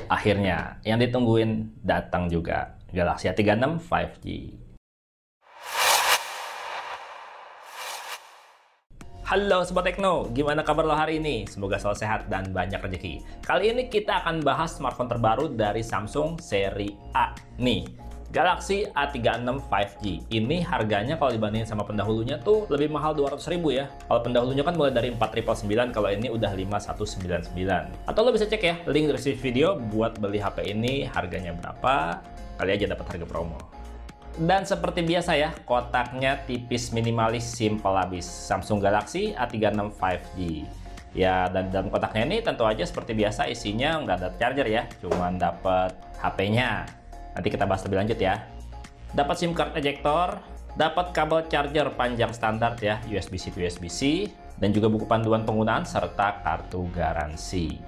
Akhirnya, yang ditungguin datang juga, Galaxy A36 5G. Halo Sobat Tekno, gimana kabar lo hari ini? Semoga selalu sehat dan banyak rezeki. Kali ini kita akan bahas smartphone terbaru dari Samsung seri A. Nih, Galaxy A36 5G. Ini harganya kalau dibandingin sama pendahulunya tuh lebih mahal 200.000 ya. Kalau pendahulunya kan mulai dari 4.999, kalau ini udah 5.199. Atau lo bisa cek ya, link deskripsi video buat beli HP ini harganya berapa. Kali aja dapat harga promo. Dan seperti biasa ya, kotaknya tipis, minimalis, simple habis. Samsung Galaxy A36 5G. Ya, dan dalam kotaknya ini tentu aja seperti biasa isinya nggak ada charger ya, cuman dapat HP-nya. Nanti kita bahas lebih lanjut ya. Dapat SIM card ejector, dapat kabel charger panjang standar ya, USB-C to USB-C, dan juga buku panduan penggunaan serta kartu garansi.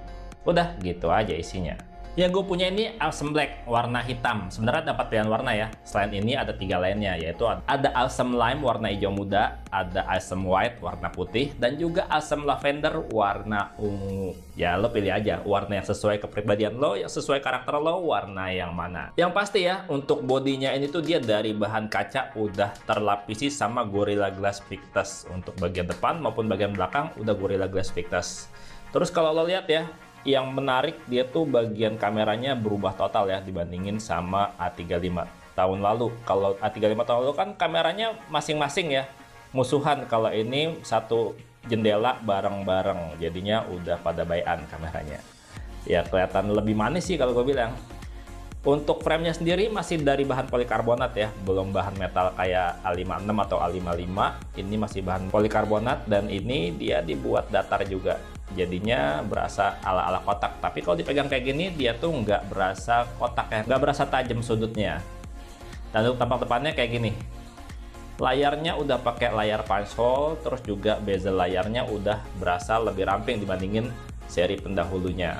Udah gitu aja isinya. Yang gue punya ini Awesome Black warna hitam. Sebenarnya dapat pilihan warna ya. Selain ini ada 3 lainnya, yaitu ada Awesome Lime warna hijau muda, ada Awesome White warna putih, dan juga Awesome Lavender warna ungu. Ya lo pilih aja warna yang sesuai kepribadian lo, yang sesuai karakter lo, warna yang mana. Yang pasti ya, untuk bodinya ini tuh dia dari bahan kaca udah terlapisi sama Gorilla Glass Victus. Untuk bagian depan maupun bagian belakang udah Gorilla Glass Victus. Terus kalau lo lihat ya, yang menarik dia tuh bagian kameranya berubah total ya dibandingin sama A35 tahun lalu. Kalau A35 tahun lalu kan kameranya masing-masing ya, musuhan. Kalau ini satu jendela bareng-bareng, jadinya udah pada bayan kameranya. Ya kelihatan lebih manis sih kalau gue bilang. Untuk framenya sendiri masih dari bahan polikarbonat ya, belum bahan metal kayak A56 atau A55. Ini masih bahan polikarbonat dan ini dia dibuat datar juga. Jadinya berasa ala-ala kotak. Tapi kalau dipegang kayak gini dia tuh nggak berasa kotak ya, nggak berasa tajam sudutnya. Dan untuk tampak depannya kayak gini. Layarnya udah pakai layar punch hole, terus juga bezel layarnya udah berasa lebih ramping dibandingin seri pendahulunya.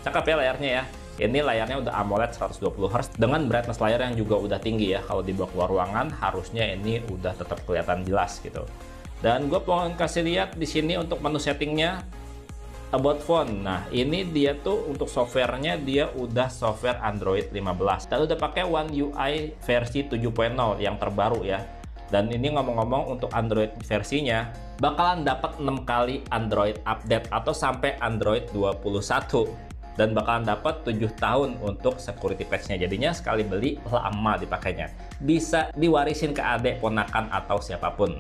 Cakep ya layarnya ya. Ini layarnya udah AMOLED 120Hz dengan brightness layar yang juga udah tinggi ya. Kalau dibawa keluar ruangan harusnya ini udah tetap kelihatan jelas gitu. Dan gue mau kasih lihat di sini untuk menu settingnya, About Phone. Nah ini dia tuh untuk softwarenya dia udah software Android 15 dan udah pakai One UI versi 7.0 yang terbaru ya. Dan ini ngomong-ngomong untuk Android versinya bakalan dapat 6 kali Android update atau sampai Android 21. Dan bakalan dapat 7 tahun untuk security patch-nya. Jadinya sekali beli lama dipakainya. Bisa diwarisin ke adik, ponakan, atau siapapun.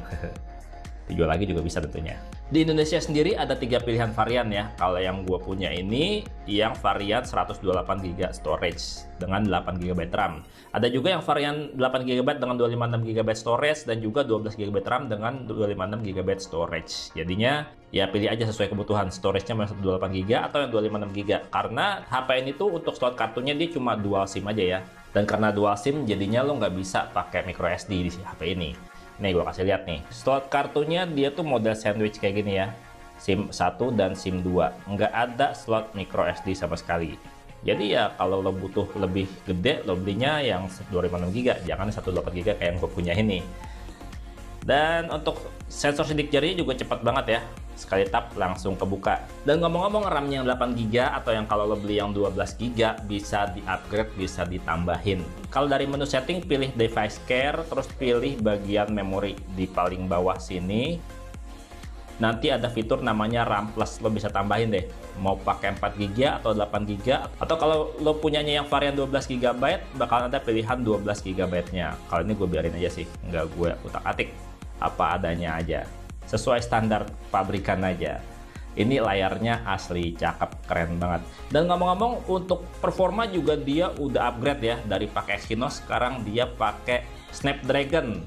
Dijual lagi juga bisa tentunya. Di Indonesia sendiri ada 3 pilihan varian ya. Kalau yang gue punya ini yang varian 128GB storage dengan 8GB RAM. Ada juga yang varian 8GB dengan 256GB storage dan juga 12GB RAM dengan 256GB storage. Jadinya ya pilih aja sesuai kebutuhan. Storage-nya mau 128GB atau yang 256GB. Karena HP ini tuh untuk slot kartunya dia cuma dual SIM aja ya. Dan karena dual SIM jadinya lo nggak bisa pakai micro SD di HP ini. Nih gue kasih lihat nih, slot kartunya dia tuh model sandwich kayak gini ya, SIM 1 dan SIM 2, nggak ada slot micro SD sama sekali. Jadi ya kalau lo butuh lebih gede, lo belinya yang 256GB, jangan 128GB kayak yang gue punya ini. Dan untuk sensor sidik jari juga cepat banget ya, sekali tap langsung kebuka. Dan ngomong-ngomong RAM-nya yang 8GB atau yang kalau lo beli yang 12GB bisa di-upgrade, bisa ditambahin. Kalau dari menu setting pilih device care, terus pilih bagian memori di paling bawah sini. Nanti ada fitur namanya RAM Plus, lo bisa tambahin deh. Mau pakai 4GB atau 8GB, atau kalau lo punyanya yang varian 12GB bakal ada pilihan 12GB-nya. Kalau ini gue biarin aja sih, nggak gue utak-atik, apa adanya aja. Sesuai standar pabrikan aja. Ini layarnya asli cakep, keren banget. Dan ngomong-ngomong untuk performa juga dia udah upgrade ya, dari pakai Exynos sekarang dia pakai Snapdragon.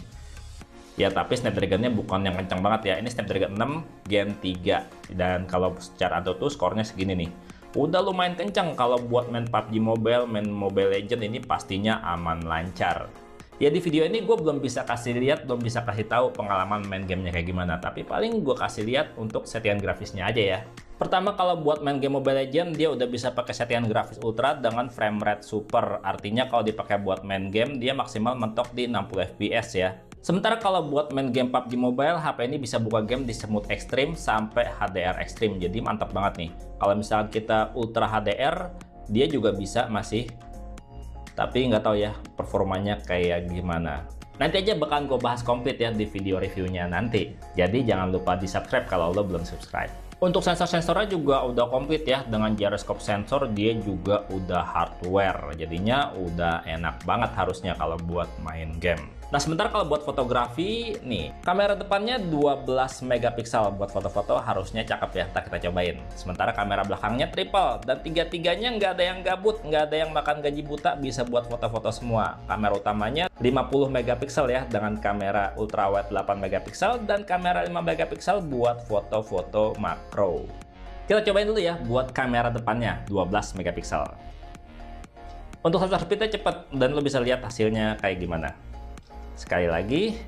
Ya tapi Snapdragonnya bukan yang kencang banget ya, ini Snapdragon 6 Gen 3. Dan kalau secara AnTuTu skornya segini nih. Udah lumayan kencang kalau buat main PUBG Mobile, main Mobile Legends ini pastinya aman lancar. Ya di video ini gue belum bisa kasih lihat, belum bisa kasih tahu pengalaman main gamenya kayak gimana. Tapi paling gue kasih lihat untuk settingan grafisnya aja ya. Pertama kalau buat main game Mobile Legends dia udah bisa pakai settingan grafis ultra dengan frame rate super. Artinya kalau dipakai buat main game dia maksimal mentok di 60 fps ya. Sementara kalau buat main game PUBG Mobile, HP ini bisa buka game di smooth extreme sampai HDR extreme. Jadi mantap banget nih. Kalau misalnya kita ultra HDR, dia juga bisa masih, tapi nggak tahu ya performanya kayak gimana. Nanti aja bakalan gue bahas komplit ya di video reviewnya nanti. Jadi jangan lupa di subscribe kalau lo belum subscribe. Untuk sensor-sensornya juga udah komplit ya, dengan gyroscope sensor dia juga udah hardware, jadinya udah enak banget harusnya kalau buat main game. Nah sementara kalau buat fotografi nih, kamera depannya 12 megapiksel buat foto-foto harusnya cakep ya, ntar kita cobain. Sementara kamera belakangnya triple dan tiga-tiganya nggak ada yang gabut, nggak ada yang makan gaji buta, bisa buat foto-foto semua. Kamera utamanya 50 megapiksel ya, dengan kamera ultrawide 8 megapiksel dan kamera 5 megapiksel buat foto-foto makro. Kita cobain dulu ya buat kamera depannya 12 megapiksel. Untuk shutter speednya cepet dan lo bisa lihat hasilnya kayak gimana. Sekali lagi,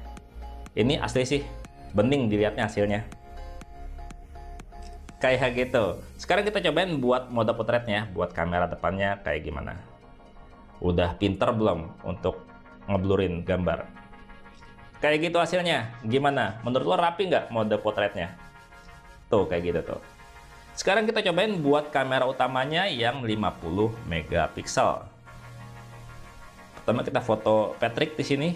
ini asli sih, bening dilihatnya hasilnya. Kayak gitu. Sekarang kita cobain buat mode potretnya, buat kamera depannya kayak gimana. Udah pinter belum untuk ngeblurin gambar? Kayak gitu hasilnya. Gimana? Menurut lo rapi nggak mode potretnya? Tuh, kayak gitu tuh. Sekarang kita cobain buat kamera utamanya yang 50 megapiksel. Pertama kita foto Patrick di sini.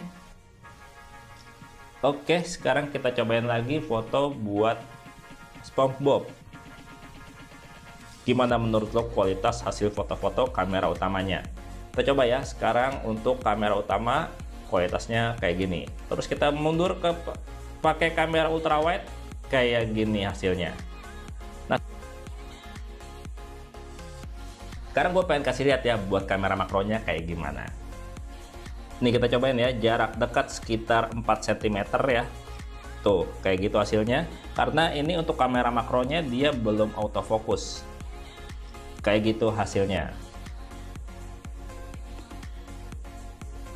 Oke, sekarang kita cobain lagi foto buat SpongeBob. Gimana menurut lo kualitas hasil foto-foto kamera utamanya? Kita coba ya, sekarang untuk kamera utama kualitasnya kayak gini. Terus kita mundur ke pakai kamera ultrawide kayak gini hasilnya. Nah, sekarang gue pengen kasih lihat ya buat kamera makronya kayak gimana. Nih kita cobain ya, jarak dekat sekitar 4 cm ya. Tuh, kayak gitu hasilnya. Karena ini untuk kamera makronya dia belum autofocus. Kayak gitu hasilnya.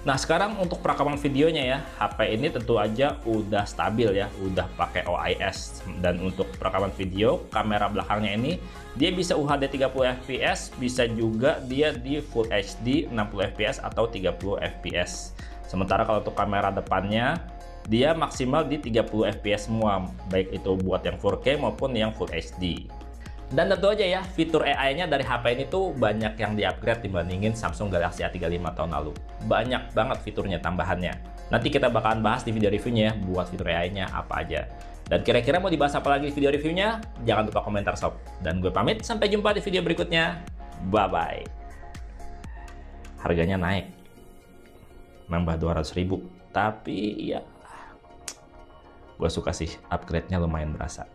Nah sekarang untuk perekaman videonya ya, HP ini tentu aja udah stabil ya, udah pakai OIS. Dan untuk perekaman video, kamera belakangnya ini dia bisa UHD 30 fps, bisa juga dia di Full HD 60 fps atau 30 fps. Sementara kalau untuk kamera depannya, dia maksimal di 30 fps semua, baik itu buat yang 4K maupun yang Full HD. Dan tentu aja ya, fitur AI-nya dari HP ini tuh banyak yang di-upgrade dibandingin Samsung Galaxy A35 tahun lalu. Banyak banget fiturnya tambahannya. Nanti kita bakalan bahas di video reviewnya buat fitur AI-nya apa aja. Dan kira-kira mau dibahas apa lagi di video reviewnya? Jangan lupa komentar sob. Dan gue pamit, sampai jumpa di video berikutnya. Bye-bye. Harganya naik. Nambah 200.000. Tapi ya, gue suka sih upgrade-nya lumayan berasa.